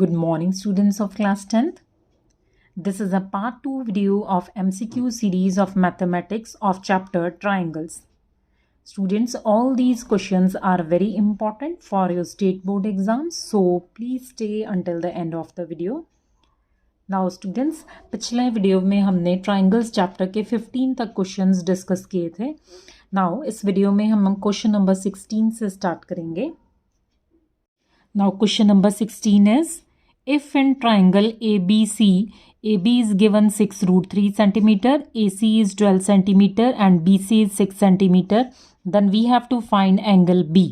Good morning, students of class 10th. This is a part 2 video of MCQ series of mathematics of chapter triangles. Students, all these questions are very important for your state board exams, so please stay until the end of the video. Now students, पिछले video में हमने triangles chapter के 15 तक questions discuss किए थे. Now इस video में हम क्वेश्चन नंबर 16 से स्टार्ट करेंगे. Now question number 16 is, if in triangle ABC, AB is given 6 root 3 centimeter, AC is 12 centimeter and BC is 6 centimeter, then we have to find angle B.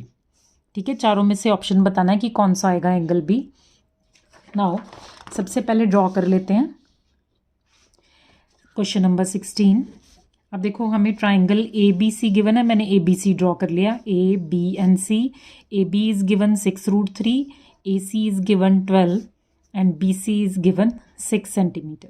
ठीक है, चारों में से option बताना है कि कौन सा आएगा एंगल B. Now सबसे पहले ड्रॉ कर लेते हैं क्वेश्चन नंबर 16. अब देखो हमें triangle A B C given है, मैंने ए बी सी ड्रॉ कर लिया. A B and C. A B is given 6 root 3, A C is given 12 and B C is given 6 centimetre.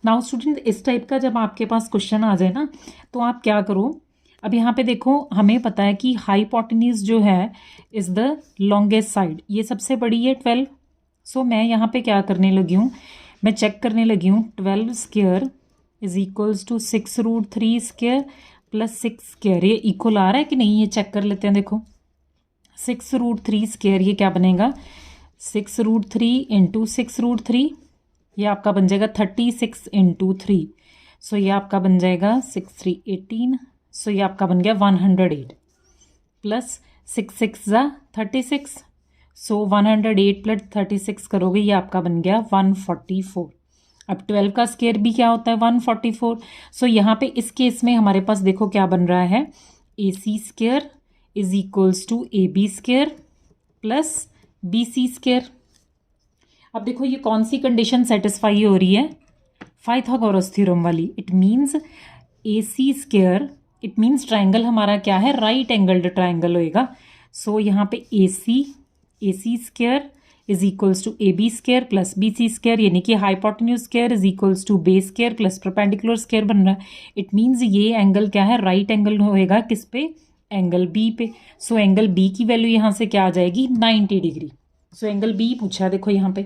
Now student, इस type का जब आपके पास question आ जाए ना, तो आप क्या करो. अब यहाँ पे देखो, हमें पता है कि हाइपोटेन्यूज जो है इज द लॉन्गेस्ट साइड, ये सबसे बड़ी है 12. सो मैं यहाँ पे क्या करने लगी हूँ, मैं चेक करने लगी हूँ 12 square is equals to 6 root 3 square plus 6 square. ये इक्वल आ रहा है कि नहीं, ये चेक कर लेते हैं. देखो 6 रूट 3 स्क्वायर ये क्या बनेगा, 6 रूट 3 इंटू 6 रूट 3, ये आपका बन जाएगा 36 इंटू 3. सो ये आपका बन जाएगा 6 3 18. सो ये आपका बन गया 108 प्लस 6 6 ज़ा 36. सो 108 प्लस 36 करोगे, ये आपका बन गया 144. अब 12 का स्क्वायर भी क्या होता है 144. सो यहाँ पे इस केस में हमारे पास देखो क्या बन रहा है, A C square is equals to A B square plus B C square. अब देखो ये कौन सी कंडीशन सेटिस्फाई हो रही है, पाइथागोरस थ्योरम वाली. It means A C square, it means triangle हमारा क्या है, राइट एंगल्ड ट्राइंगल होएगा. सो यहाँ पे A C square is equals to A B square plus B C square, यानी कि hypotenuse square is equals to base square plus perpendicular square बन रहा है. इट मीन्स ये एंगल क्या है, राइट एंगल होएगा किस पे, एंगल बी पे. सो एंगल बी की वैल्यू यहाँ से क्या आ जाएगी 90 डिग्री. सो एंगल बी पूछा है देखो यहाँ पे.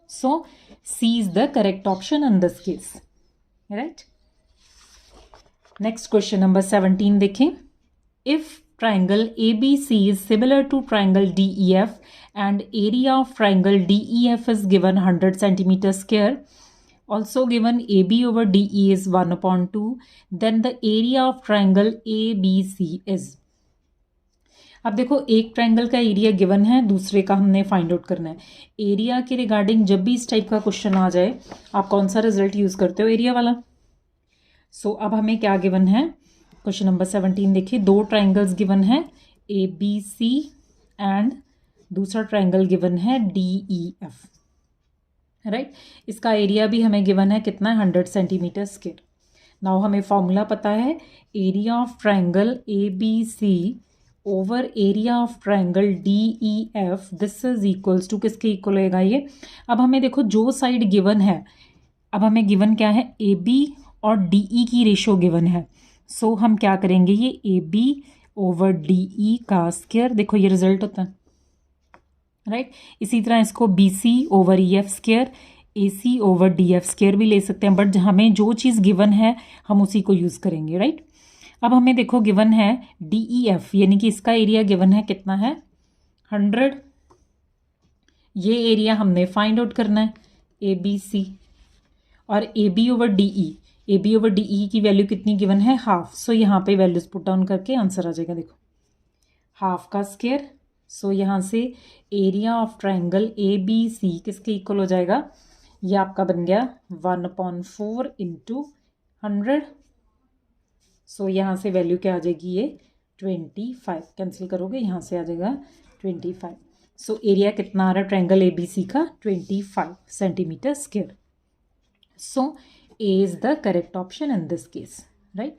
So C is the correct option in this case, right. Next question number 17 देखें. इफ triangle ABC is similar to triangle DEF and area of triangle DEF is given 100 centimeter square, also given AB over DE is 1/2, then the area of triangle ABC is. अब देखो एक triangle का area given है, दूसरे का हमने find out करना है. एरिया के रिगार्डिंग जब भी इस टाइप का क्वेश्चन आ जाए, आप कौन सा रिजल्ट यूज करते हो, एरिया वाला. सो अब हमें क्या गिवन है, क्वेश्चन नंबर 17 देखिए. दो ट्राइंगल्स गिवन है ए बी सी एंड दूसरा ट्राइंगल गिवन है डी ई एफ, राइट. इसका एरिया भी हमें गिवन है कितना है 100 सेंटीमीटर स्क्वायर. नाउ हमें फॉर्मूला पता है, area of triangle A B C over area of triangle D E F, this is equals to किसके इक्वल होएगा ये. अब हमें देखो जो साइड गिवन है, अब हमें गिवन क्या है, ए बी और डी ई की रेशो गिवन है. सो हम क्या करेंगे, ये A B over D E का स्क्वायर, देखो ये रिजल्ट होता है, राइट. इसी तरह इसको B C over E F square, A C over D F square भी ले सकते हैं, बट हमें जो चीज़ गिवन है हम उसी को यूज़ करेंगे, राइट. अब हमें देखो गिवन है डी ई एफ, यानी कि इसका एरिया गिवन है कितना है 100. ये एरिया हमने फाइंड आउट करना है ए बी सी, और A B over D E, A B over D E की वैल्यू कितनी गिवन है, हाफ. सो यहाँ पे वैल्यूज पुट डाउन करके आंसर आ जाएगा, देखो हाफ का स्क्वायर. सो यहाँ से area of triangle A B C किसके इक्वल हो जाएगा, ये आपका बन गया 1/4 इंटू 100. सो यहाँ से वैल्यू क्या आ जाएगी, ये 25. कैंसिल करोगे यहाँ से आ जाएगा 25. सो एरिया कितना आ रहा है ट्राइंगल ए बी सी का, 25 centimetre square. So A is the correct option in this case, right.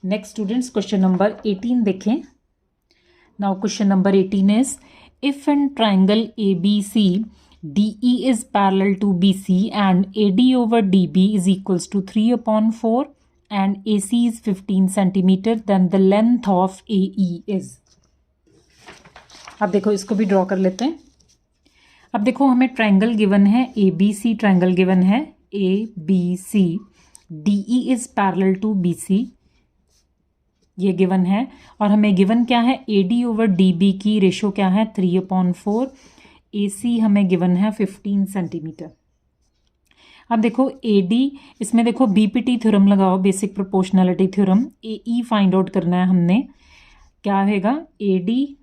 Next students, question number 18 देखें. Now question number 18 is, if in triangle ABC DE is parallel to BC and AD over DB is equals to 3/4 and AC is 15 centimeter, then the length of AE is. अब देखो इसको भी draw कर लेते हैं. अब देखो हमें ट्रायंगल गिवन है, A B C triangle given है, A B C, D E is parallel to B C, ये गिवन है। और हमें गिवन क्या है, A D over D B की रेशो क्या है 3/4, ए सी हमें गिवन है 15 सेंटीमीटर। अब देखो ए डी, इसमें देखो बीपीटी थ्योरम लगाओ, basic proportionality theorem, A E find out करना है हमने, क्या रहेगा A D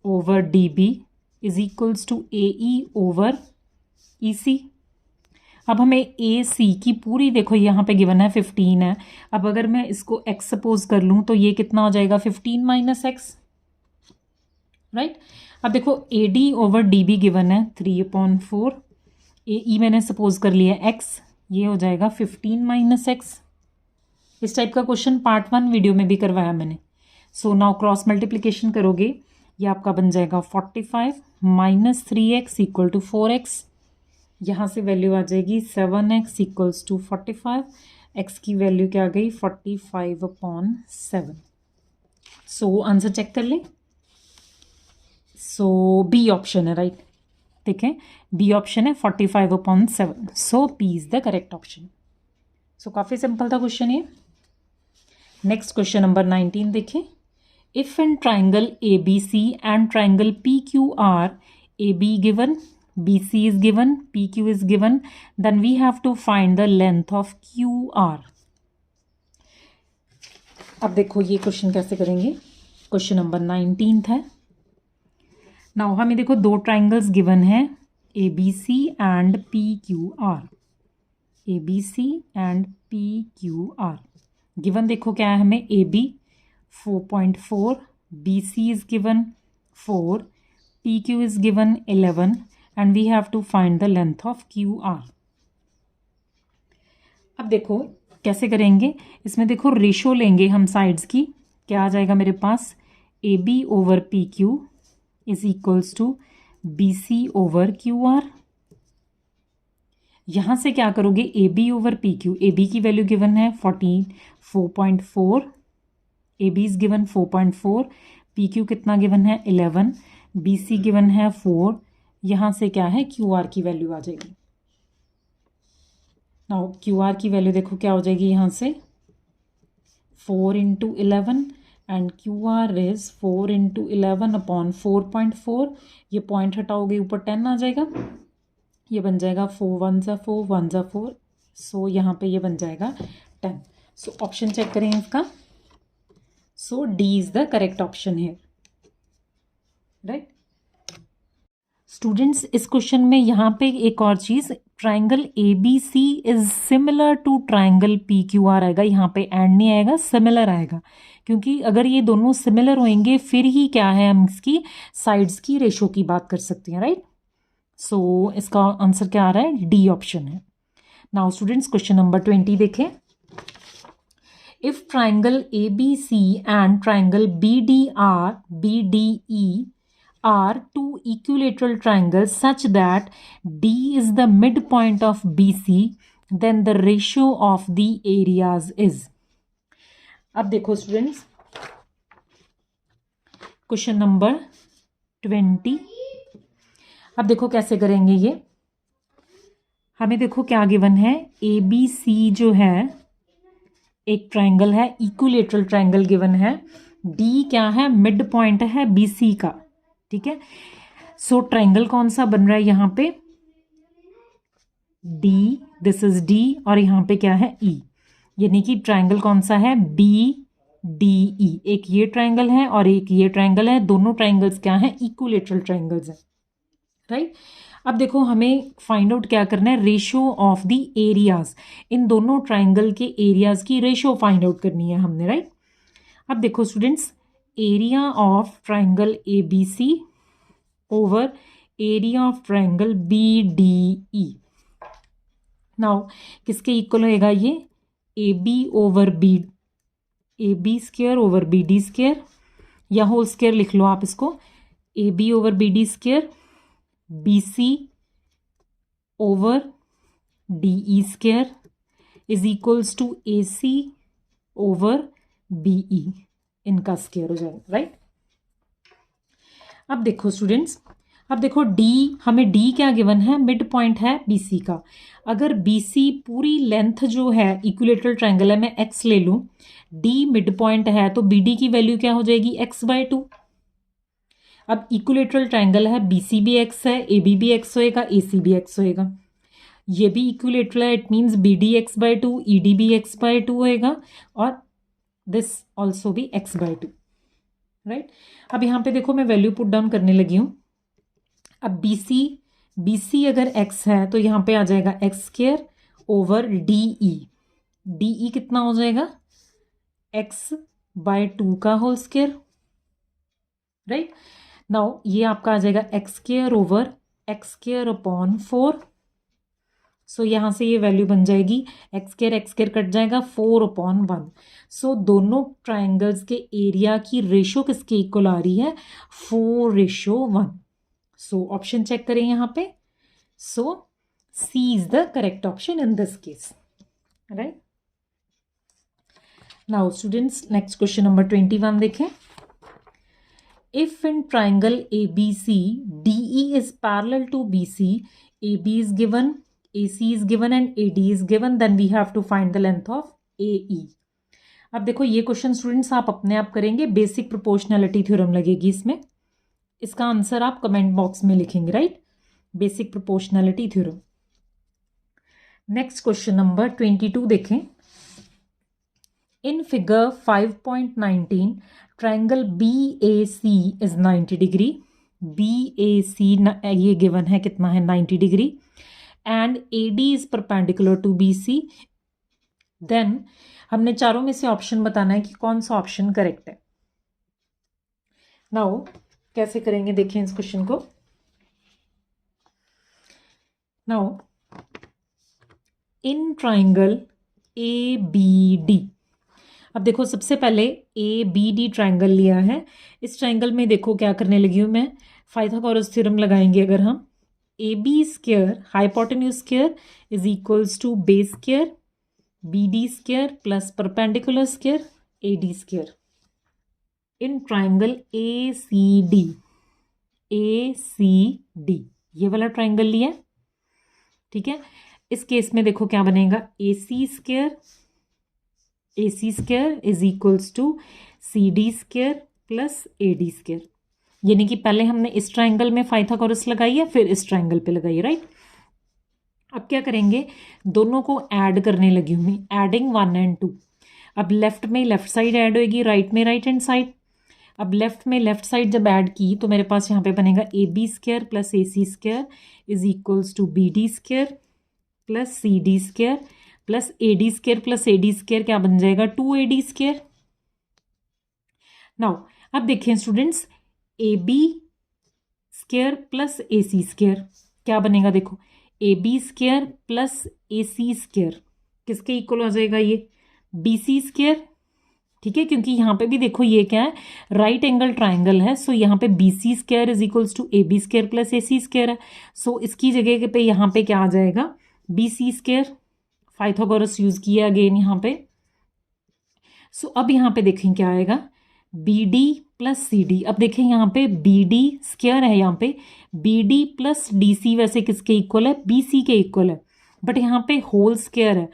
over D B is equals to A E over E C. अब हमें ए सी की पूरी देखो यहाँ पे गिवन है 15 है, अब अगर मैं इसको x सपोज कर लूँ तो ये कितना हो जाएगा 15 माइनस एक्स, राइट। अब देखो ए D over D be given है 3/4, ए ई मैंने सपोज कर लिया x, ये हो जाएगा 15 माइनस एक्स। इस टाइप का क्वेश्चन पार्ट 1 वीडियो में भी करवाया मैंने। सो नाउ क्रॉस मल्टीप्लिकेशन करोगे, ये आपका बन जाएगा 45 minus 3x equal to 4x, यहाँ से वैल्यू आ जाएगी 7x इक्वल्स टू 45, x की वैल्यू क्या आ गई 45/7। सो आंसर चेक कर ले। सो बी ऑप्शन है, राइट, ठीक है, बी ऑप्शन है 45/7। So B is the correct option. So काफ़ी सिंपल था क्वेश्चन ये। नेक्स्ट क्वेश्चन नंबर 19 देखें। If in triangle A B C and triangle P Q R, A B given, BC is given, PQ is given, then we have to find the length of QR. अब देखो ये question कैसे करेंगे, question number 19 है। Now हमें देखो दो triangles given है, ABC and PQR, ABC and PQR given. देखो क्या है हमें, AB 4.4, BC is given 4, PQ is given 11 and we have to find the length of QR. अब देखो कैसे करेंगे, इसमें देखो रेशो लेंगे हम साइड्स की, क्या आ जाएगा मेरे पास AB over PQ is equals to BC over QR। यहाँ से क्या करोगे AB ओवर PQ, AB की वैल्यू गिवन है 4.4, AB इज गिवन 4.4, PQ कितना गिवन है 11, BC गिवन है 4, यहाँ से क्या है QR की वैल्यू आ जाएगी। नाउ QR की वैल्यू देखो क्या हो जाएगी, यहाँ से 4 × 11 एंड QR इज 4 × 11 अपॉन 4.4, ये पॉइंट हटाओगे ऊपर 10 आ जाएगा, ये बन जाएगा 4 1 ज़ा 4 1 ज़ा 4, सो यहाँ पे ये बन जाएगा 10। सो ऑप्शन चेक करें इसका, so D is the correct option है, राइट। स्टूडेंट्स इस क्वेश्चन में यहाँ पे एक और चीज़, triangle A B C is similar to triangle P Q R आएगा, यहाँ पे एंड नहीं आएगा, सिमिलर आएगा, क्योंकि अगर ये दोनों सिमिलर होंगे फिर ही क्या है हम इसकी साइड्स की रेशो की बात कर सकते हैं, राइट। सो इसका आंसर क्या आ रहा है, डी ऑप्शन है। नाउ स्टूडेंट्स क्वेश्चन नंबर 20 देखें। If triangle A B C and triangle B D E are two equilateral triangles such that D is the midpoint of BC, then the ratio of the areas is। अब देखो students question number 20, अब देखो कैसे करेंगे ये। हमें देखो क्या गिवन है, ABC जो है एक ट्राइंगल है, इक्विलेटरल ट्राइंगल गिवन है, D क्या है, मिड पॉइंट है BC का, ठीक है। सो ट्राइंगल कौन सा बन रहा है यहाँ पे, D, दिस इज D, और यहाँ पे क्या है E, यानी कि ट्राइंगल कौन सा है BDE। एक ये ट्राइंगल है और एक ये ट्राइंगल है, दोनों ट्राइंगल्स क्या हैं, इक्विलेटरल ट्राइंगल्स हैं, राइट। अब देखो हमें फाइंड आउट क्या करना है, रेशो ऑफ द एरियाज, इन दोनों ट्राइंगल के एरियाज की रेशो फाइंड आउट करनी है हमने, राइट। अब देखो students, area of triangle A B C over area of triangle B D E, now किसके इक्वल होएगा ये, A B over B, A B square over B D square, या whole square लिख लो आप इसको, A B over B D square, B C over D E square is equals to A C over B E, इनका square हो जाएगा, right. अब देखो स्टूडेंट्स, अब देखो डी, हमें डी क्या गिवन है, मिड पॉइंट है बीसी का। अगर बीसी पूरी लेंथ जो है इक्विलेटरल ट्रायंगल है, मैं एक्स ले लूं, डी मिड पॉइंट है, तो बीडी की वैल्यू क्या हो जाएगी, x/2। अब इक्विलेटरल ट्रायंगल है, बीसी भी एक्स है, एबी भी एक्स होएगा, एसी भी एक्स होएगा। ये भी इक्विलेटरल है, it means BD x/2, ED भी x/2 होएगा, और दिस ऑल्सो भी x/2, राइट। अब यहाँ पे देखो मैं वैल्यू पुट डाउन करने लगी हूँ। अब बीसी अगर x है तो यहाँ पे आ जाएगा x² ओवर DE। DE कितना हो जाएगा, x/2 का होल स्क्वायर, राइट। नाउ ये आपका आ जाएगा x² ओवर x² अपॉन 4। सो यहाँ से ये वैल्यू बन जाएगी x² कट जाएगा 4/1। सो दोनों ट्राइंगल्स के एरिया की रेशो किसके इक्वल आ रही है, 4:1। सो ऑप्शन चेक करें यहाँ पे। So C is the correct option in this case, right. Now students next question number 21 देखें। If in triangle ABC, DE is parallel to BC, AB is given, AC is given and AD is given, then we have to find the length of AE. अब देखो ये question students आप अपने आप करेंगे, basic proportionality theorem लगेगी इसमें। इसका आंसर आप कमेंट बॉक्स में लिखेंगे, right, basic proportionality theorem. Next question number 22 देखें। In figure 5.19, triangle BAC is 90 degree. BAC ये गिवन है कितना है, 90 degree, and AD is perpendicular to BC। Then हमने चारों में से ऑप्शन बताना है कि कौन सा ऑप्शन करेक्ट है। नाउ कैसे करेंगे देखें इस क्वेश्चन को। नाउ इन ट्राइंगल ABD, अब देखो सबसे पहले ABD ट्राइंगल लिया है। इस ट्राइंगल में देखो क्या करने लगी हूँ मैं, पाइथागोरस थ्योरम लगाएंगे। अगर हम AB² hypotenuse square is equals to base square BD² plus perpendicular square AD²। In triangle ACD ये वाला ट्राइंगल लिया, ठीक है। इस केस में देखो क्या बनेगा, AC² is equals to CD² plus AD²। यानी कि पहले हमने इस ट्राइंगल में पाइथागोरस लगाई है, फिर इस ट्राइंगल पे लगाई है, राइट। अब क्या करेंगे, दोनों को ऐड करने लगी हूँ मैं, एडिंग 1 and 2। अब लेफ्ट में लेफ्ट साइड ऐड होगी, राइट में राइट हैंड साइड। अब लेफ्ट में लेफ्ट साइड जब ऐड की तो मेरे पास यहाँ पे बनेगा AB² plus AC² is equals to BD² plus CD² plus AD² plus AD² क्या बन जाएगा, 2AD²। नाउ अब देखें स्टूडेंट्स, AB² प्लस AC² क्या बनेगा, देखो AB² प्लस AC² किसके इक्वल हो जाएगा, ये BC², ठीक है। क्योंकि यहाँ पे भी देखो ये क्या है, राइट एंगल ट्राइंगल है। सो यहाँ पे BC² is equals to AB² plus AC² है। सो इसकी जगह पे यहाँ पे क्या आ जाएगा, BC²। पाइथागोरस यूज किया अगेन यहाँ पे। सो अब यहाँ पे देखें क्या आएगा, BD प्लस CD। अब देखें यहाँ पे BD² है, यहाँ पे BD प्लस DC वैसे किसके इक्वल है, BC के इक्वल है, बट यहाँ पे होल स्क्वायर है।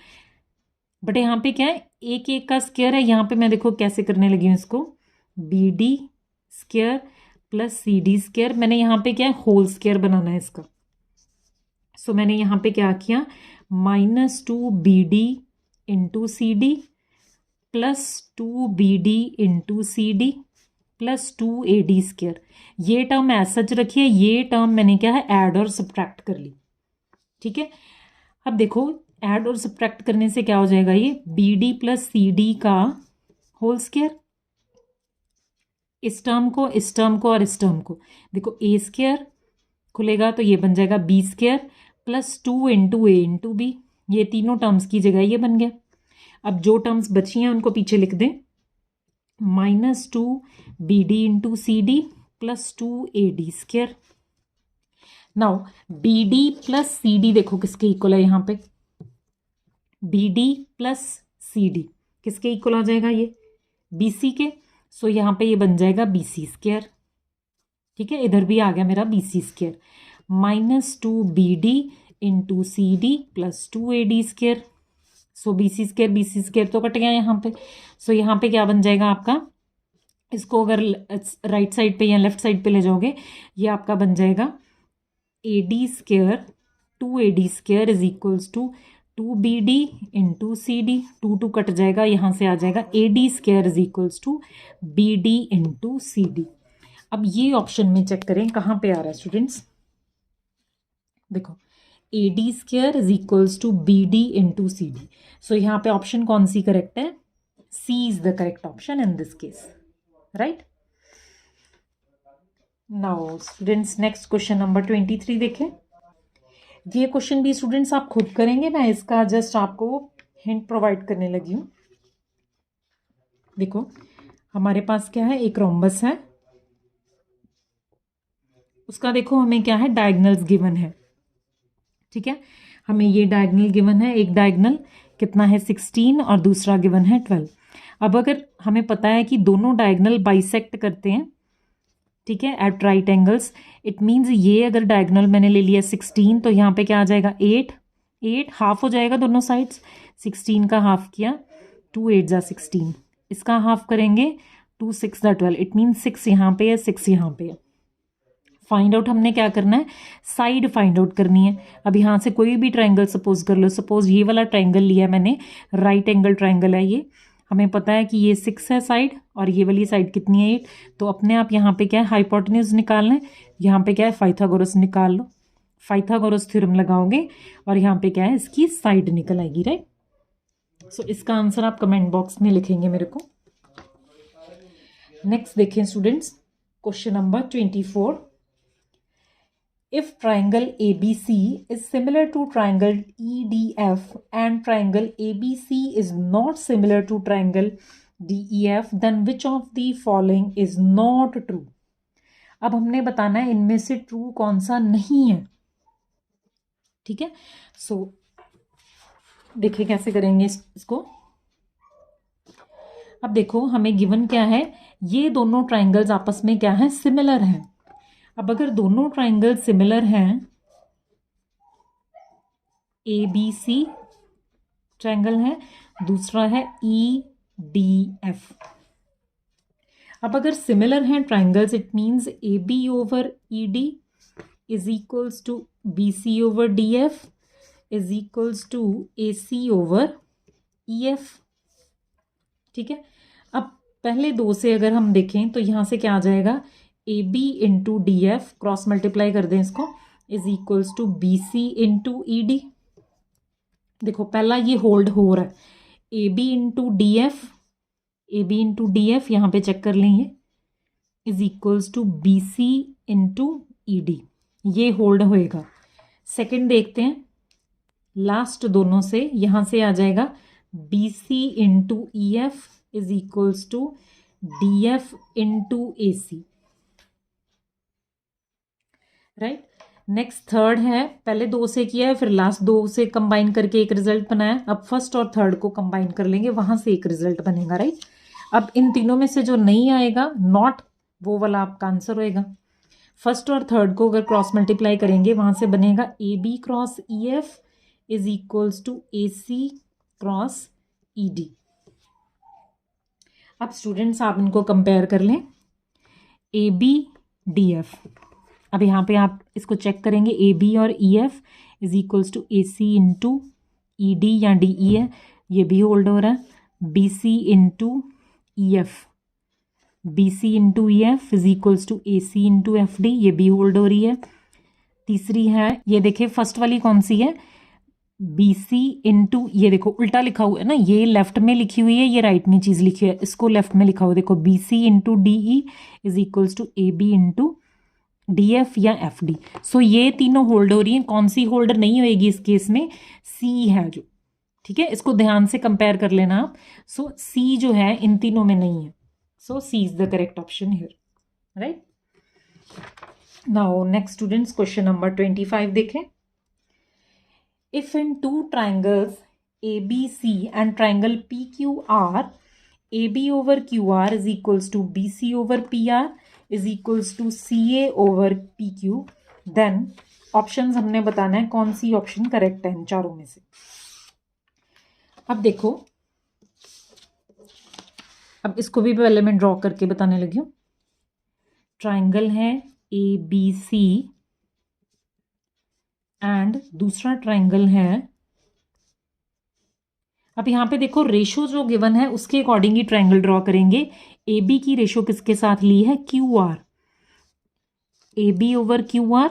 बट यहाँ पे क्या है, एक एक का स्क्वायर है। यहाँ पे मैं देखो कैसे करने लगी हूँ इसको, BD² प्लस CD²। मैंने यहाँ पे क्या है, होल स्क्वायर बनाना है इसका। सो मैंने यहाँ पे क्या किया, -2BD into CD plus 2BD into CD plus 2AD²। ये टर्म ऐसा सच रखिए, ये टर्म मैंने क्या है, ऐड और सब्ट्रैक्ट कर ली, ठीक है। अब देखो ऐड और सब्ट्रैक्ट करने से क्या हो जाएगा, ये BD प्लस CD का होल स्क्वायर, इस टर्म को इस टर्म को और इस टर्म को देखो, A² खुलेगा तो ये बन जाएगा B² plus 2 into A into B। ये तीनों टर्म्स की जगह ये बन गया। अब जो टर्म्स बची हैं उनको पीछे लिख दें, -2BD into CD plus 2AD²। Now BD plus CD देखो किसके इक्वल है, यहाँ पे BD प्लस CD किसके इक्वल आ जाएगा, ये BC के। सो यहाँ पे ये बन जाएगा BC²। ठीक है, इधर भी आ गया मेरा BC² -2BD into CD plus 2AD²। सो BC² तो कट गया यहाँ पे। सो यहाँ पे क्या बन जाएगा आपका, इसको अगर राइट साइड पे या लेफ्ट साइड पे ले जाओगे, ये आपका बन जाएगा AD² 2AD² is equals to 2BD into CD। 2 cut जाएगा, यहाँ से आ जाएगा AD² is equals to BD into CD। अब ये ऑप्शन में चेक करें कहाँ पे आ रहा है स्टूडेंट्स। देखो AD² is equals to BD into CD। So यहाँ पे ऑप्शन कौन सी करेक्ट है? C is the correct option in this case, right. Now students next question number 23 देखें। ये क्वेश्चन भी स्टूडेंट्स आप खुद करेंगे, मैं इसका जस्ट आपको हिंट प्रोवाइड करने लगी हूँ। देखो हमारे पास क्या है, एक रोम्बस है, उसका देखो हमें क्या है, डायगनल्स गिवन है। ठीक है, हमें ये डायगनल गिवन है, एक डायगनल कितना है 16 और दूसरा गिवन है 12। अब अगर हमें पता है कि दोनों डायगनल बाइसेक्ट करते हैं, ठीक है, at right angles, it means ये अगर डायगनल मैंने ले लिया 16 तो यहाँ पे क्या आ जाएगा 8 हाफ हो जाएगा दोनों साइड्स। 16 का हाफ किया 2 8 जा 16, इसका हाफ करेंगे 2 6 जा 12, इट मीन्स 6 यहाँ पे है 6 यहाँ पे है। फाइंड आउट हमने क्या करना है, साइड फाइंड आउट करनी है। अब यहाँ से कोई भी ट्राइंगल सपोज कर लो, सपोज ये वाला ट्राइंगल लिया मैंने, राइट एंगल ट्राइंगल है ये, हमें पता है कि ये 6 है साइड और ये वाली साइड कितनी है 8। तो अपने आप यहाँ पे क्या है, हाइपोटेन्यूज निकालना है, यहाँ पे क्या है पाइथागोरस निकाल लो, पाइथागोरस थ्योरम लगाओगे और यहाँ पे क्या है, इसकी साइड निकल आएगी, राइट। सो इसका आंसर आप कमेंट बॉक्स में लिखेंगे मेरे को। नेक्स्ट देखें students, question number 24। If triangle ABC is similar to triangle EDF and triangle ABC is not similar to triangle DEF, then which of the following is not true? अब हमने बताना है इनमें से ट्रू कौन सा नहीं है। ठीक है, सो देखिए कैसे करेंगे इसको। अब देखो हमें गिवन क्या है, ये दोनों ट्राइंगल्स आपस में क्या है, सिमिलर हैं। अब अगर दोनों ट्राइंगल सिमिलर हैं, ABC ट्राइंगल है, दूसरा है EDF। अब अगर सिमिलर हैं triangles, it means AB over ED is equals to BC over DF is equals to AC over EF। ठीक है, अब पहले दो से अगर हम देखें तो यहां से क्या आ जाएगा, AB into DF, cross multiply कर दें इसको, is equals to BC into ED। देखो पहला ये होल्ड हो रहा है, AB इंटू डी एफ यहाँ पे चेक कर लेंगे, is equals to BC into ED, ये होल्ड होएगा। सेकंड देखते हैं, लास्ट दोनों से यहां से आ जाएगा BC into EF is equals to DF into AC, right. Next third है, पहले दो से किया है, फिर लास्ट दो से कंबाइन करके एक रिजल्ट बनाया, अब फर्स्ट और थर्ड को कंबाइन कर लेंगे, वहां से एक रिजल्ट बनेगा, राइट। अब इन तीनों में से जो नहीं आएगा नॉट, वो वाला आपका आंसर होएगा। फर्स्ट और थर्ड को अगर क्रॉस मल्टीप्लाई करेंगे, वहां से बनेगा AB cross EF is equals to AC cross ED। अब स्टूडेंट्स आप इनको कंपेयर कर लें, AB DF। अब यहाँ पे आप इसको चेक करेंगे, AB और EF is equals to AC into ED या DE है, ये भी होल्ड हो रहा है। BC into EF, BC into EF is equals to AC into FD, ये भी होल्ड हो रही है। तीसरी है, ये देखिए फर्स्ट वाली कौन सी है, BC इंटू, ये देखो उल्टा लिखा हुआ है ना, ये लेफ्ट में लिखी हुई है, ये राइट में चीज लिखी है, इसको लेफ्ट में लिखा हुआ, देखो BC into DE is equals to AB into DF या FD। सो ये तीनों होल्ड हो रही हैं, कौन सी होल्ड नहीं होएगी इस केस में, C है जो, ठीक है, इसको ध्यान से कंपेयर कर लेना आप। सो C जो है इन तीनों में नहीं है, सो C is the correct option here, right. Now next students, question number 25 देखें। If in two triangles ABC and triangle PQR, AB over QR is equals to BC over PR is equals to CA over PQ, then options हमने बताना है कौन C option correct है इन चारों में से। अब देखो, अब इसको भी पहले मैं ड्रॉ करके बताने लगी हूँ। ट्राइंगल है ABC एंड दूसरा ट्राइंगल है, अब यहाँ पे देखो रेशो जो गिवन है उसके अकॉर्डिंग ही ट्राइंगल ड्रॉ करेंगे। AB की रेशो किसके साथ ली है? QR। AB over QR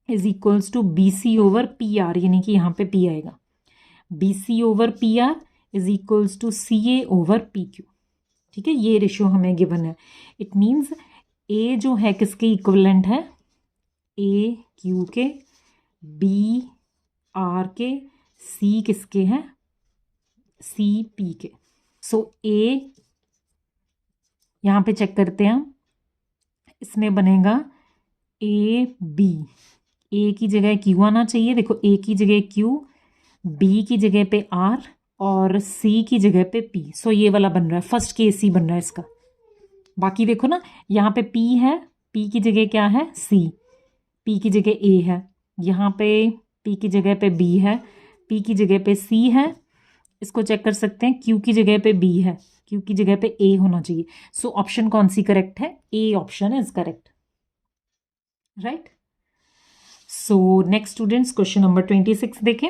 is equals to BC over PR, यानी कि यहाँ पे P आएगा। BC over PR is equals to CA over PQ। ठीक है, ये रेशियो हमें गिवन है। इट मीन्स A जो है किसके इक्विवेलेंट है? A Q के, B R के, C किसके हैं? C P के। सो A यहाँ पे चेक करते हैं हम, इसमें बनेगा AB। A की जगह Q आना चाहिए, देखो A की जगह Q, B की जगह पे R और C की जगह पे P। सो ये वाला बन रहा है, फर्स्ट केस ही बन रहा है इसका। बाकी देखो ना, यहाँ पे P है, P की जगह क्या है? C, P की जगह A है, यहाँ पे P की जगह पे B है, P की जगह पे C है। इसको चेक कर सकते हैं, Q की जगह पे B है, Q की जगह पे A होना चाहिए। सो ऑप्शन कौन सी करेक्ट है? A option is correct, right. So next students, question number 26 देखें।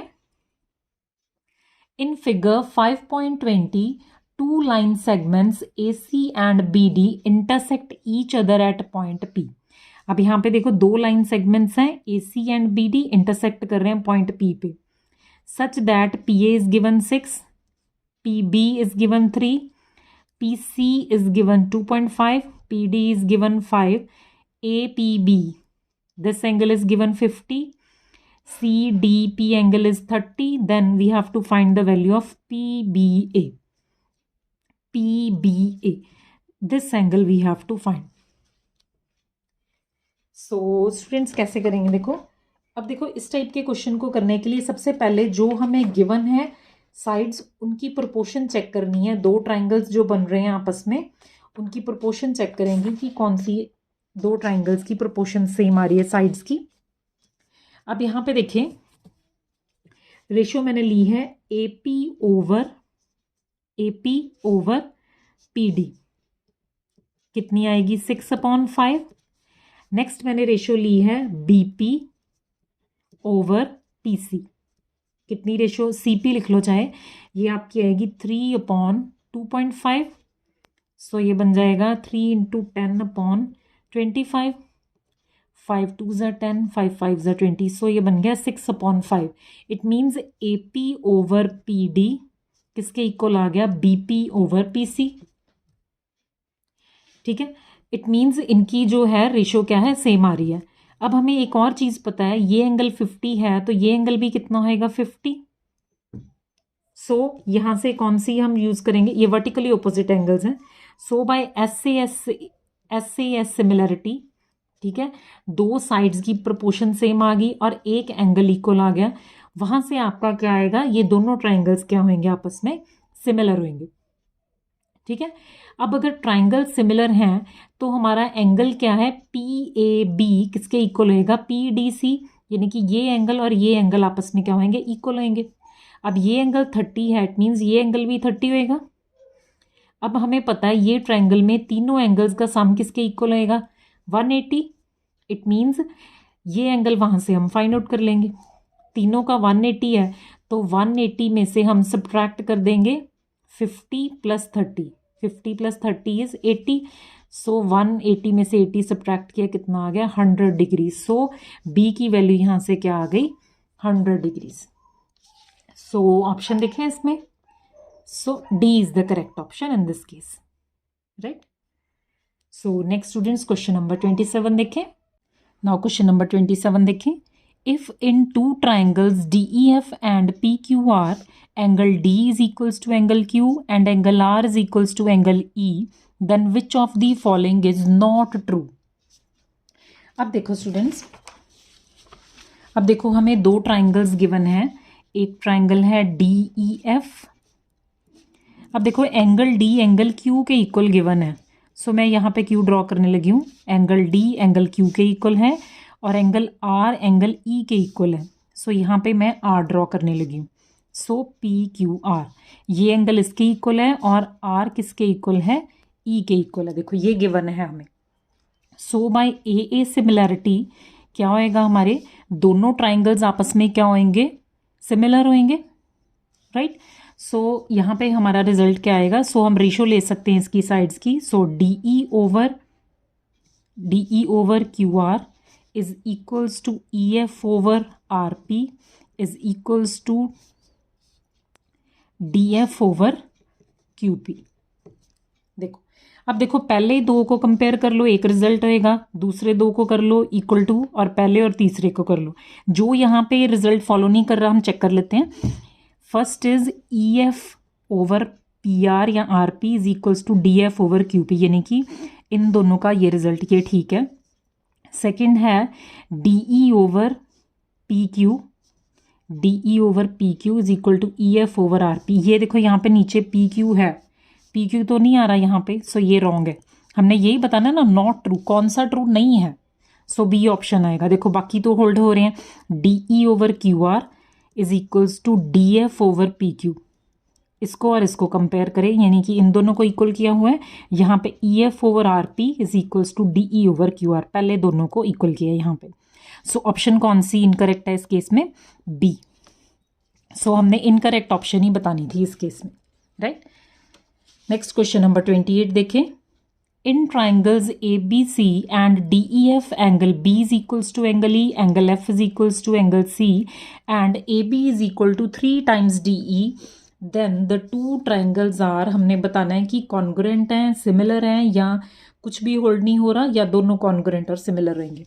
In figure 5.20 two line segments AC and BD intersect each other at point P। अब यहाँ पे देखो दो लाइन सेगमेंट्स हैं, AC एंड BD इंटरसेक्ट कर रहे हैं पॉइंट P पे, such that PA is given 6, PB is given 3, PC is given 2.5, PD is given 5, APB this angle is given 50, CDP angle is 30, then we have to find the value of PBA, this angle we have to find। so students कैसे करेंगे? देखो, अब देखो इस type के question को करने के लिए सबसे पहले जो हमें गिवन है साइड्स, उनकी प्रोपोर्शन चेक करनी है। दो ट्राइंगल्स जो बन रहे हैं आपस में, उनकी प्रोपोर्शन चेक करेंगे कि कौन सी दो ट्राइंगल्स की प्रोपोर्शन सेम आ रही है साइड्स की। अब यहाँ पे देखें, रेशियो मैंने ली है AP ओवर PD, कितनी आएगी? 6/5। नेक्स्ट मैंने रेशियो ली है BP ओवर PC, कितनी रेशियो? CP लिख लो चाहे, ये आपकी आएगी 3/2.5। सो ये बन जाएगा 3 × 10/25, 5 2s are 10, 5 5s are 20। सो ये बन गया 6/5। It means AP over PD किसके इक्वल आ गया? BP over PC। ठीक है, इट मीन्स इनकी जो है रेशियो क्या है? सेम आ रही है। अब हमें एक और चीज पता है, ये एंगल 50 है तो ये एंगल भी कितना होएगा? 50। सो यहां से कौन सी हम यूज करेंगे? ये वर्टिकली ऑपोजिट एंगल्स हैं। सो बाय SAS सिमिलरिटी, ठीक है, दो साइड्स की प्रोपोर्शन सेम आ गई और एक एंगल इक्वल आ गया, वहां से आपका क्या आएगा? ये दोनों ट्राइंगल्स क्या होंगे? आपस में सिमिलर होंगे। ठीक है, अब अगर ट्राइंगल सिमिलर हैं तो हमारा एंगल क्या है? PAB किसके इक्वल होएगा? PDC, यानी कि ये एंगल और ये एंगल आपस में क्या होंगे? इक्वल होंगे। अब ये एंगल 30 है, इट मीन्स ये एंगल भी 30 होएगा। अब हमें पता है ये ट्राइंगल में तीनों एंगल्स का सम किसके इक्वल होएगा? 180। इट मीन्स ये एंगल वहां से हम फाइंड आउट कर लेंगे। तीनों का 180 है तो 180 में से हम सब्ट्रैक्ट कर देंगे 50 + 30। 50 + 30 इज 80। सो 180 में से 80 सब्ट्रैक्ट किया, कितना आ गया? 100 डिग्री। सो B की वैल्यू यहाँ से क्या आ गई? 100 डिग्रीज। सो ऑप्शन देखें इसमें, सो D is the correct option in this case, right. So next students, question number 27 देखें। नाउ क्वेश्चन नंबर 27 देखें। If in two triangles DEF and PQR, angle D is equals to angle Q and angle R is equals to angle E, then which of the following is not true? अब देखो students, अब देखो हमें दो triangles given है, एक triangle है DEF। अब देखो एंगल D एंगल Q के इक्वल गिवन है, सो मैं यहाँ पे क्यू ड्रॉ करने लगी हूँ। एंगल डी एंगल क्यू के इक्वल है और एंगल आर एंगल ई के इक्वल है। सो यहाँ पे मैं आर ड्रॉ करने लगी हूँ। सो पी क्यू आर, ये एंगल इसके इक्वल है और आर किसके इक्वल है, ई के इक्वल है। देखो ये गिवन है हमें। सो बाय ए सिमिलैरिटी क्या होएगा, हमारे दोनों ट्राइंगल्स आपस में क्या होंगे, सिमिलर होंगे, राइट। सो यहाँ पे हमारा रिजल्ट क्या आएगा, सो हम रेशो ले सकते हैं इसकी साइड्स की। So D E over Q R is equals to E F over R P is equals to D F over Q P. देखो अब देखो, पहले दो को कंपेयर कर लो, एक रिजल्ट होएगा, दूसरे दो को कर लो इक्वल टू, और पहले और तीसरे को कर लो। जो यहाँ पे रिजल्ट फॉलो नहीं कर रहा हम चेक कर लेते हैं। First is E F over P R या R P is equals to D F over Q P, यानी कि इन दोनों का ये रिजल्ट ये ठीक है। सेकेंड है D E over P Q, D E over P Q is equal to E F over R P. ये देखो यहाँ पे नीचे पी क्यू है, पी क्यू तो नहीं आ रहा यहाँ पे, सो ये रॉन्ग है। हमने यही बताना ना, नॉट ट्रू, कौन सा ट्रू नहीं है, सो बी ऑप्शन आएगा। देखो बाकी तो होल्ड हो रहे हैं। D E over Q R is equals to D F over P Q, इसको और इसको कंपेयर करें, यानी कि इन दोनों को इक्वल किया हुआ है। यहाँ पे E F over R P is equals to D E over Q R, पहले दोनों को इक्वल किया है यहाँ पे। सो ऑप्शन कौन सी इनकरेक्ट है इस केस में, बी। सो हमने इनकरेक्ट ऑप्शन ही बतानी थी इस केस में, राइट। नेक्स्ट क्वेश्चन नंबर 28 देखें। In triangles A B C and D E F angle B is equals to angle E, angle F is equals to angle C and A B is equal to 3 times D E, then the two triangles are, हमने बताना है कि congruent हैं, similar हैं, या कुछ भी hold नहीं हो रहा, या दोनों कॉन्ग्रुएंट और सिमिलर रहेंगे।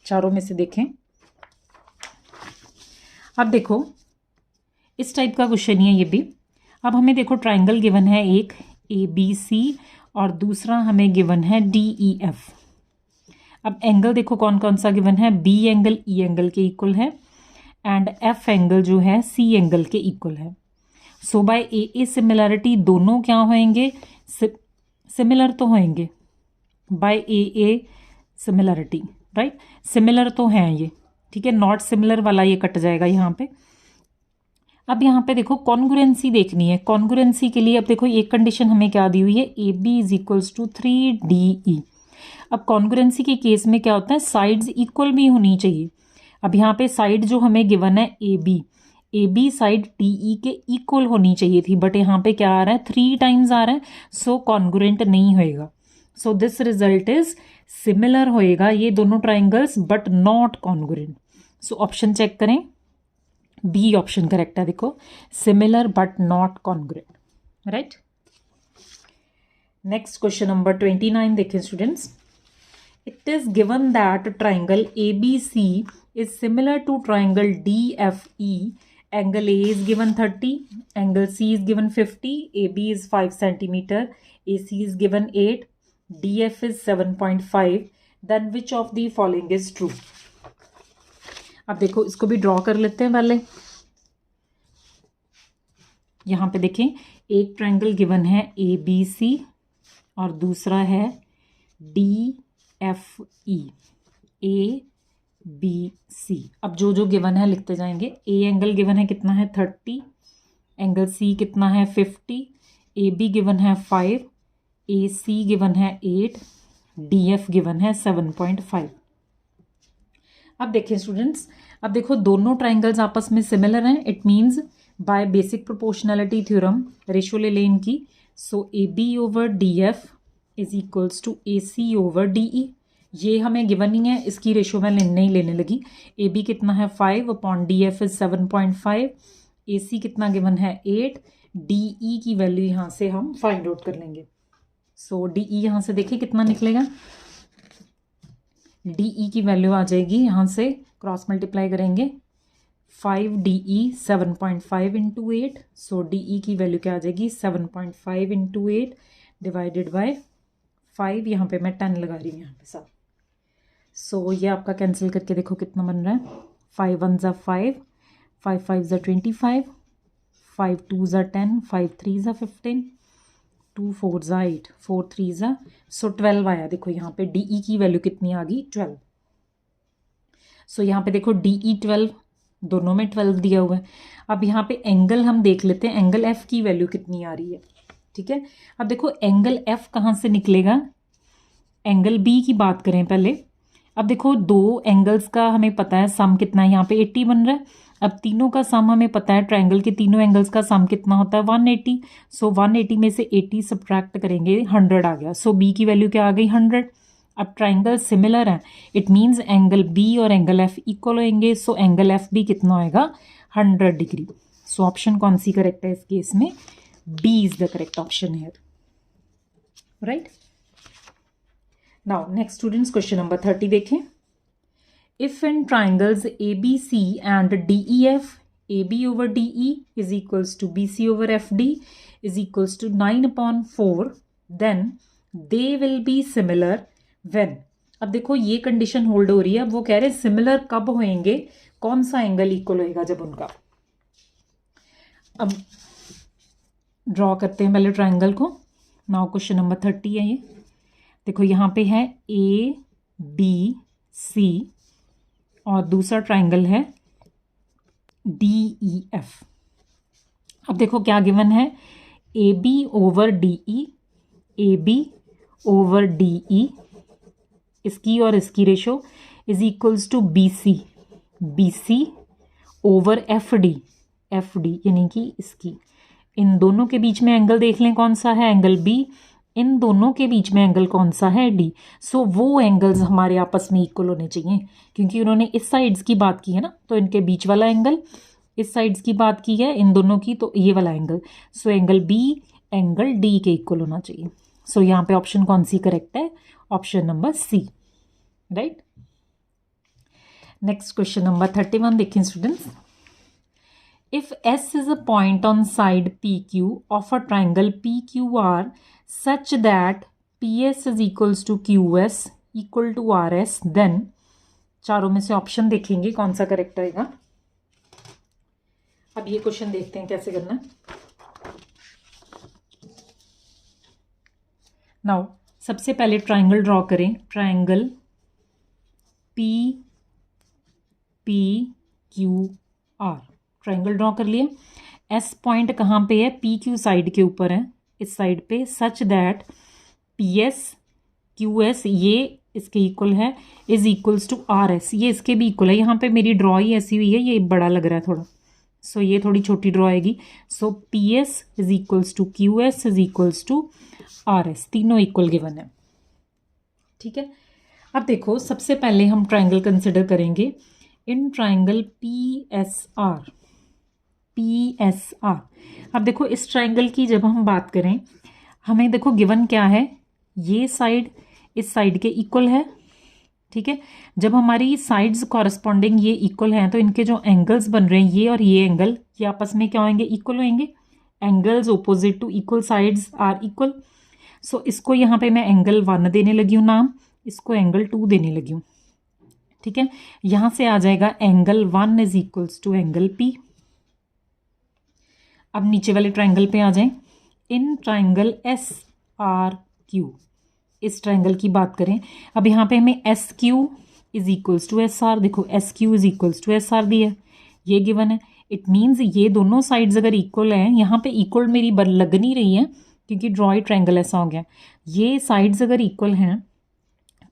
चारों में से देखें। अब देखो इस टाइप का क्वेश्चन ही है ये भी। अब हमें देखो ट्राइंगल गिवन है एक ए बी सी और दूसरा हमें गिवन है डी ई एफ। अब एंगल देखो कौन कौन सा गिवन है, बी एंगल ई एंगल के इक्वल है एंड एफ एंगल जो है सी एंगल के इक्वल है। सो बाय ए सिमिलैरिटी दोनों क्या होंगे, सिमिलर तो होंगे by a similarity, right. Similar तो हैं ये, ठीक है, नॉट सिमिलर वाला ये कट जाएगा यहाँ पे। अब यहाँ पे देखो कॉन्ग्रुएंसी देखनी है। कॉन्ग्रुएंसी के लिए अब देखो एक कंडीशन हमें क्या दी हुई है, A B is equals to 3DE। अब कॉन्ग्रुएंसी के केस में क्या होता है, साइड्स इक्वल भी होनी चाहिए। अब यहाँ पे साइड जो हमें गिवन है ए बी साइड DE के इक्वल होनी चाहिए थी, बट यहाँ पे क्या आ रहा है, 3 टाइम्स आ रहा है, सो कॉन्ग्रुएंट नहीं होएगा। So this result is similar होएगा ये दोनों triangles but not congruent. So option check करें, बी ऑप्शन करेक्ट है। देखो similar but not congruent, right. Next question number 29 देखें students. It is given that triangle ABC is similar to triangle DFE। Angle A is given 30, angle C is given 50, AB is 5 centimeter, AC is given 8, DF is 7.5. Then which of the following is true? अब देखो इसको भी draw कर लेते हैं पहले। यहाँ पे देखें एक ट्राइंगल गिवन है ABC और दूसरा है DFE, ABC। अब जो जो गिवन है लिखते जाएंगे। ए एंगल गिवन है कितना है 30, एंगल C कितना है 50, AB गिवन है 5, AC गिवन है 8, DF गिवन है 7.5। अब देखें स्टूडेंट्स, अब देखो दोनों ट्राइंगल्स आपस में सिमिलर हैं, it means by basic proportionality theorem ratio ले लें इनकी। So AB over DF is equals to AC over DE। ये हमें गिवन नहीं है, इसकी रेशियो मैं नहीं लेने लगी। AB कितना है 5 अपॉन DF इज 7.5, AC कितना गिवन है 8, DE की वैल्यू यहाँ से हम फाइंड आउट कर लेंगे। सो DE यहाँ से देखिए कितना निकलेगा, DE की वैल्यू आ जाएगी, यहाँ से क्रॉस मल्टीप्लाई करेंगे 5DE 7.5 इंटू 8। सो DE की वैल्यू क्या आ जाएगी 7.5 इंटू 8 डिवाइडेड बाय 5, यहाँ पे मैं 10 लगा रही हूँ यहाँ पे साथ। सो ये आपका कैंसिल करके देखो कितना बन रहा है, 5 1 ज़ा 5, 5 5 ज़ा 25, 5 2 ज़ा 10, 5 3 ज़ा 15, 2 4 ज़ा 8, 4 3 ज़ा, सो 12 आया। देखो यहाँ पे डी ई की वैल्यू कितनी आ गई, 12। सो यहाँ पे देखो डी ई 12, दोनों में 12 दिया हुआ है। अब यहाँ पे एंगल हम देख लेते हैं, एंगल एफ की वैल्यू कितनी आ रही है। ठीक है, अब देखो एंगल एफ कहाँ से निकलेगा, एंगल बी की बात करें पहले। अब देखो दो एंगल्स का हमें पता है सम कितना है, यहाँ पे 80 बन रहा है। अब तीनों का सम हमें पता है, ट्रायंगल के तीनों एंगल्स का सम कितना होता है, 180। सो 180 में से 80 सब्ट्रैक्ट करेंगे, 100 आ गया। सो बी की वैल्यू क्या आ गई, 100। अब ट्रायंगल सिमिलर है, इट मीन्स एंगल बी और एंगल एफ इक्वल होंगे। सो एंगल एफ भी कितना होएगा, 100 डिग्री। सो ऑप्शन कौन सी करेक्ट है इस केस में, B is the correct option है, right. Now next students, question number 30 देखें। If in triangles ABC and DEF, AB over DE is equals to BC over FD is equals to 9/4, then they will be similar when। अब देखो ये condition hold हो रही है, अब वो कह रहे हैं सिमिलर कब होएंगे, कौन सा एंगल इक्वल होएगा जब उनका। अब ड्रॉ करते हैं पहले ट्राइंगल को। नाउ क्वेश्चन नंबर 30 है ये। देखो यहाँ पे है ABC और दूसरा ट्राइंगल है DEF। अब देखो क्या गिवन है, AB over DE, AB over DE, इसकी और इसकी ratio is equals to BC, BC over FD, FD यानी कि इसकी। इन दोनों के बीच में एंगल देख लें कौन सा है, एंगल B। इन दोनों के बीच में एंगल कौन सा है, D। सो वो एंगल्स हमारे आपस में इक्वल होने चाहिए, क्योंकि उन्होंने इस साइड्स की बात की है ना, तो इनके बीच वाला एंगल, इस साइड्स की बात की है इन दोनों की, तो ये वाला angle. So angle B angle D के इक्वल होना चाहिए। सो यहाँ पे ऑप्शन कौन सी करेक्ट है, option number C, right. Next question number 31 देखें students. If S is a point on side PQ of a triangle PQR such that PS is equals to QS equal to RS, then चारों में से option देखेंगे कौन सा correct आएगा। अब ये क्वेश्चन देखते हैं कैसे करना है। नाउ सबसे पहले ट्राइंगल ड्रॉ करें, ट्राइंगल PPQR, ट्राइंगल ड्रॉ कर लिया। एस पॉइंट कहाँ पे है, PQ साइड के ऊपर है, इस साइड पे, सच दैट PS QS ये इसके इक्वल है, इज इक्वल्स टू RS, ये इसके भी इक्वल है। यहाँ पे मेरी ड्रॉ ही ऐसी हुई है, ये बड़ा लग रहा है थोड़ा, सो ये थोड़ी छोटी ड्रॉ आएगी। So PS is equals to QS is equals to RS, तीनों इक्वल गिवन है। ठीक है, अब देखो सबसे पहले हम ट्राइंगल कंसिडर करेंगे इन ट्राइंगल PSR। अब देखो इस ट्राइंगल की जब हम बात करें, हमें देखो गिवन क्या है, ये साइड इस साइड के इक्वल है। ठीक है, जब हमारी साइड्स कॉरस्पॉन्डिंग ये इक्वल हैं, तो इनके जो एंगल्स बन रहे हैं ये और ये एंगल, ये आपस में क्या होंगे, इक्वल होंगे। Angles opposite to equal sides are equal. So इसको यहाँ पे मैं एंगल 1 देने लगी हूँ नाम, इसको एंगल 2 देने लगी हूँ। ठीक है, यहाँ से आ जाएगा angle 1 is equals to angle P। अब नीचे वाले ट्राइंगल पे आ जाएं, इन ट्राइंगल SRQ, इस ट्राइंगल की बात करें। अब यहाँ पे हमें SQ is equals to SR, देखो SQ is equals to SR दिया है, ये गिवन है। इट मीन्स ये दोनों साइड्स अगर इक्वल हैं, यहाँ पे इक्वल मेरी लग नहीं रही है क्योंकि ड्रॉ ट्राइंगल ऐसा हो गया। ये साइड्स अगर इक्वल हैं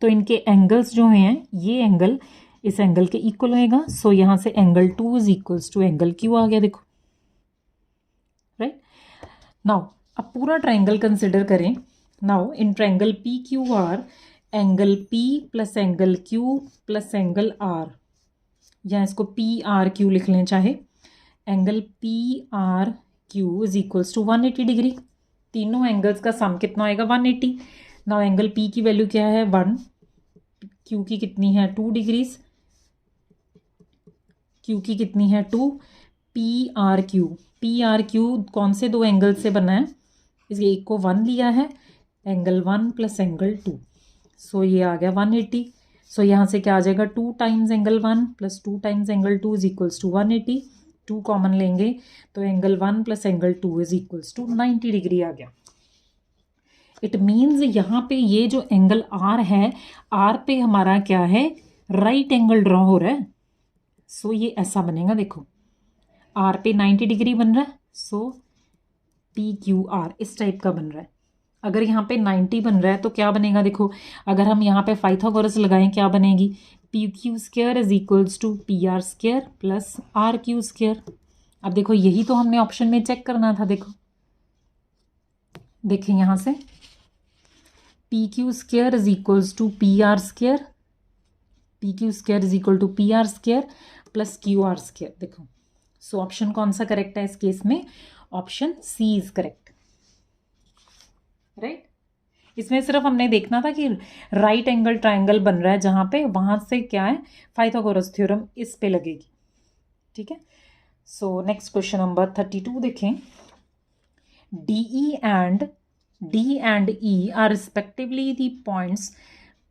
तो इनके एंगल्स जो हैं, ये एंगल इस एंगल के इक्वल होएगा। सो यहाँ से angle 2 is equals to angle Q आ गया, देखो, राइट। नाउ अब पूरा ट्राइंगल कंसिडर करें। Now in triangle PQR, angle P plus angle Q plus angle R, या इसको PRQ लिख लें चाहे, angle PRQ is equals to 180 degree. तीनों एंगल्स का सम कितना आएगा, 180। नाउ एंगल P की वैल्यू क्या है, 1, Q की कितनी है, 2 डिग्रीज, Q की कितनी है, 2। PRQ कौन से दो एंगल से बना है, इसके एक को 1 लिया है, एंगल 1 प्लस एंगल 2, सो ये आ गया 180। सो यहाँ से क्या आ जाएगा, 2 times angle 1 plus 2 times angle 2 is equals to 180। 2 common लेंगे तो angle 1 plus angle 2 is equals to 90 degree आ गया। इट मीन्स यहाँ पे ये जो एंगल आर है, आर पे हमारा क्या है, राइट एंगल ड्रॉ हो रहा है। सो ये ऐसा बनेगा, देखो आर पे 90 डिग्री बन रहा है, सो पी क्यू आर इस टाइप का बन रहा है। अगर यहाँ पे 90 बन रहा है तो क्या बनेगा, देखो अगर हम यहाँ पे पाइथागोरस लगाएं क्या बनेगी, P Q square is equals to P R square plus R Q square. अब देखो यही तो हमने ऑप्शन में चेक करना था। देखो देखें यहाँ से, P Q square is equals to P R square, P Q square is equal to P R square plus Q R square. देखो सो ऑप्शन कौन सा करेक्ट है इस केस में, option C is correct, right. इसमें सिर्फ हमने देखना था कि राइट एंगल ट्राइंगल बन रहा है जहां पे, वहां से क्या है, पाइथागोरस थ्योरम इस पे लगेगी, ठीक है। सो नेक्स्ट क्वेश्चन नंबर 32 देखें, D and E R respectively the points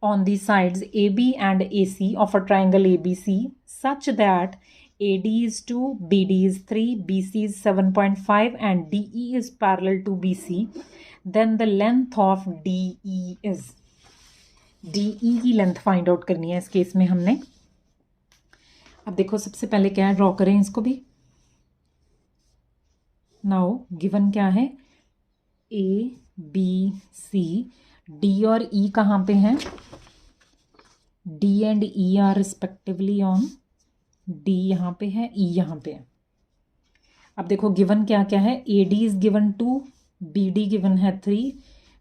on the sides AB and AC of a triangle ABC such that AD is 2, BD is 3, BC is 7.5 and DE is parallel to BC, then the length of DE is, DE की length find out करनी है इस case में हमने। अब देखो सबसे पहले क्या है, ड्रॉ करें इसको भी। नाउ गिवन क्या है, ABC, D और E कहाँ पे हैं, D and E are respectively on, D यहाँ पे है, E यहाँ पे है। अब देखो गिवन क्या क्या है, AD is given 2, BD given है 3,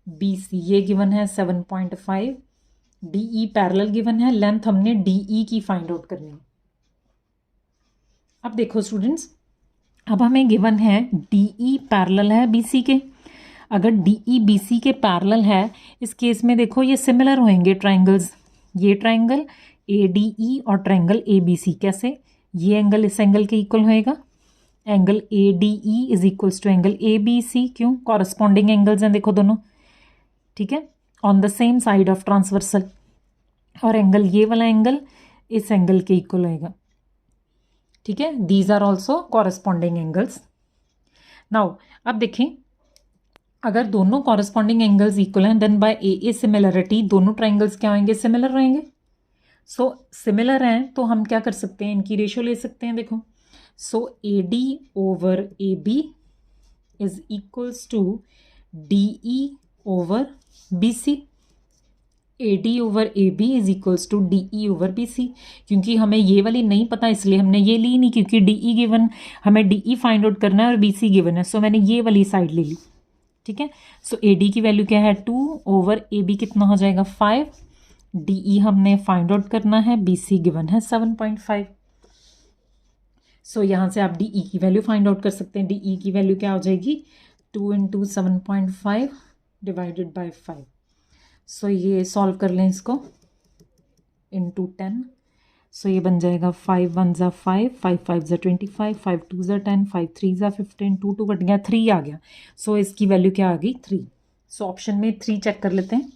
BC ये गिवन है 7.5, DE पैरेलल गिवन है, लेंथ हमने DE की फाइंड आउट करनी है। अब देखो स्टूडेंट्स, अब हमें गिवन है DE पैरेलल है BC के। अगर DE BC के पैरेलल है, इस केस में देखो ये सिमिलर होंगे ट्राइंगल्स, ये ट्राइंगल ADE और ट्राइंगल ABC, कैसे, ये एंगल इस एंगल के इक्वल होएगा, angle ADE is equals to angle ABC, क्यों, कॉरस्पॉन्डिंग एंगल्स हैं देखो दोनों, ठीक है, on the same side of transversal, और एंगल ये वाला एंगल इस एंगल के इक्वल होएगा, ठीक है, these are also corresponding angles. Now अब देखें, अगर दोनों कॉरस्पॉन्डिंग एंगल्स इक्वल हैं, देन बाय ए सिमिलरिटी दोनों ट्राइंगल्स क्या होंगे, सिमिलर रहेंगे। सो सिमिलर हैं तो हम क्या कर सकते हैं, इनकी रेशियो ले सकते हैं। देखो so AD over AB is equals to DE over BC, AD over AB is equals to DE over BC। क्योंकि हमें ये वाली नहीं पता इसलिए हमने ये ली नहीं, क्योंकि DE गिवन, हमें DE फाइंड आउट करना है और BC गिवन है, सो मैंने ये वाली साइड ले ली, ठीक है। सो AD की वैल्यू क्या है 2 ओवर AB कितना हो जाएगा 5, DE हमने फाइंड आउट करना है, BC गिवन है 7.5। सो यहाँ से आप DE की वैल्यू फाइंड आउट कर सकते हैं। DE की वैल्यू क्या हो जाएगी, 2 × 7.5 डिवाइडेड बाय 5। सो ये सॉल्व कर लें इसको, इंटू 10, सो ये बन जाएगा 5 1 ज़ा 5, 5 5 ज़ा 25, 5 2 ज़ा 10, 5 3 ज़ा 15, 2 2 कट गया, 3 आ गया। सो इसकी वैल्यू क्या आ गई 3। सो ऑप्शन में 3 चेक कर लेते हैं।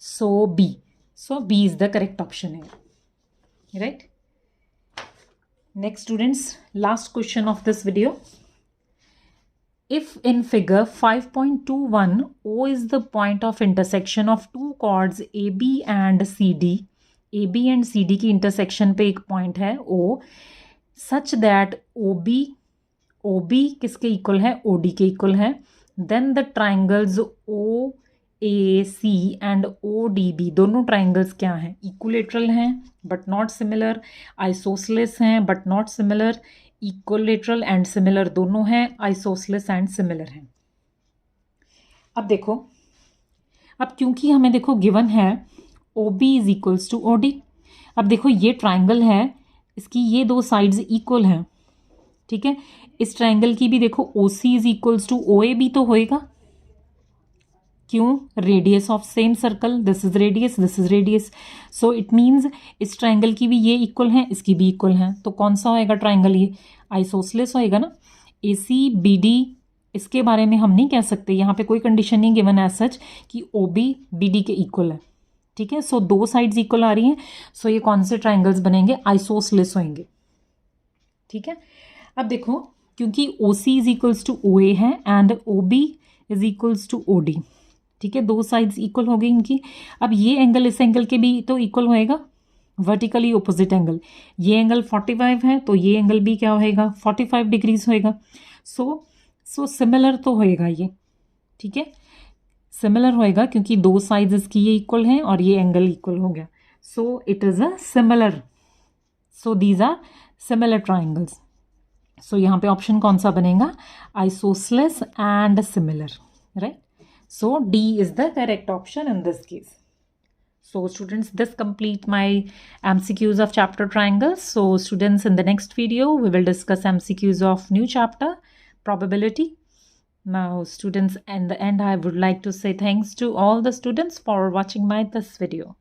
So B is the correct option है, right. Next students, last question of this video, if in figure 5.21 O is the point of intersection of two chords AB and CD, AB and CD की intersection पे एक point है O, such that OB किसके equal है, OD के equal है, then the triangles OAC and ODB दोनों triangles क्या हैं, इक्विलेटरल हैं बट नॉट सिमिलर, आइसोसेलेस हैं but not similar, equilateral and similar दोनों हैं, आइसोसेलेस एंड सिमिलर हैं। अब देखो, अब क्योंकि हमें देखो गिवन है OB is equals to OD, अब देखो ये ट्राइंगल है, इसकी ये दो साइड्स इक्वल हैं, ठीक है, इस ट्राइंगल की भी देखो OC is equals to OA भी तो होएगा, क्यों, radius of same circle, this is radius, so it means इस ट्राइंगल की भी ये इक्वल हैं, इसकी भी इक्वल हैं, तो कौन सा होएगा ट्राइंगल, ये आइसोसेलेस होएगा ना। ACBD इसके बारे में हम नहीं कह सकते, यहाँ पे कोई कंडीशन नहीं गिवन एज सच कि OB BD के इक्वल है, ठीक है। सो दो साइड्स इक्वल आ रही हैं, सो ये कौन से ट्राइंगल्स बनेंगे, आइसोसेलेस होंगे, ठीक है। अब देखो, क्योंकि OC is equals to OA है and OB is equals to O D. ठीक है, दो साइड्स इक्वल हो गई इनकी। अब ये एंगल इस एंगल के भी तो इक्वल होएगा, वर्टिकली ऑपोजिट एंगल। ये एंगल 45 है तो ये एंगल भी क्या होएगा, 45 डिग्रीज होएगा। सो सिमिलर तो होएगा ये। ठीक है, सिमिलर होएगा क्योंकि दो साइड्स इसकी ये इक्वल हैं और ये एंगल इक्वल हो गया। So it is a similar, so these are similar triangles. So यहाँ पे ऑप्शन कौन सा बनेगा, isosceles and similar, right. So D is the correct option in this case. So students, this complete my MCQs of chapter triangles. So students, in the next video we will discuss MCQs of new chapter, probability. Now students, in the end I would like to say thanks to all the students for watching this video.